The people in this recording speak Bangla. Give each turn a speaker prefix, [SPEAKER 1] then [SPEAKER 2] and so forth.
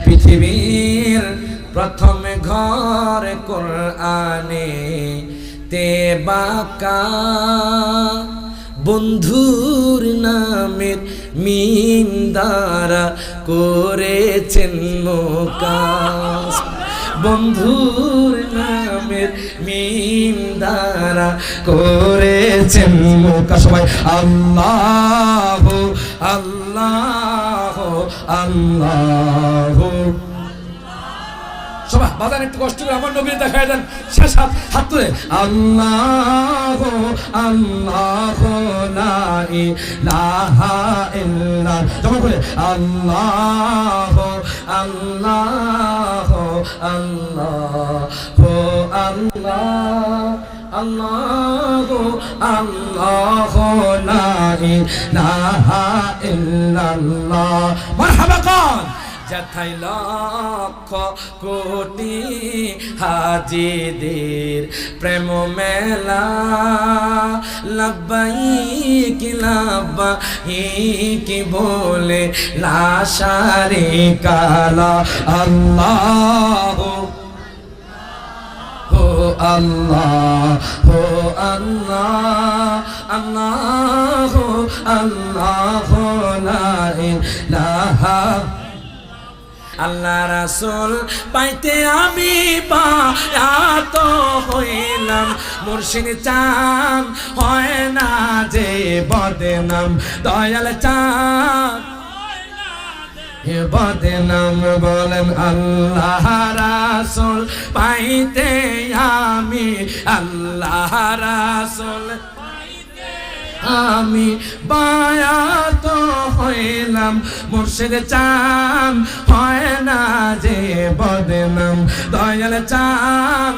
[SPEAKER 1] পৃথিবীর প্রথম ঘর কোরআনে তেবাকা বন্ধুর নামের মিম দ্বারা করেছেন মোকাশ বন্ধুর নামের মিম দ্বারা করেছেন মোকাশ সবাই আল্লাহ আল্লাহ আল্লাহ সবাই বাজান একটু কষ্ট করে আমার নবীর দেখায় দেন শেষ হাত তুলে আল্লাহ আল্লাহ লা ইলাহা ইল্লা জমা করে আল্লাহ আল্লাহ আল্লাহ আল্লাহ আল্লাহ আল্লাহ লা ইলাহা ইল্লাল্লাহ মারহাবা কান যথাই লক্ষ কোটি হাজিদের প্রেম মেলা লব্বাইক লব্বাইক বলে লাশারে কালা আল্লাহ হো আল্লাহ হো আল্লাহ আল্লাহ আল্লাহ লা ইলাহা আল্লাহ রাসূল পাইতে আমি বায়াত হইলাম মুর্শিদ চান হয় না যে বদনাম দয়াল চান হে বদনাম বলেন আল্লাহ রাসূল পাইতে আমি আল্লাহ রাসূল আমি বায়াত হইলাম মুর্শিদ চান হয় না যে বদনাম দয়াল চান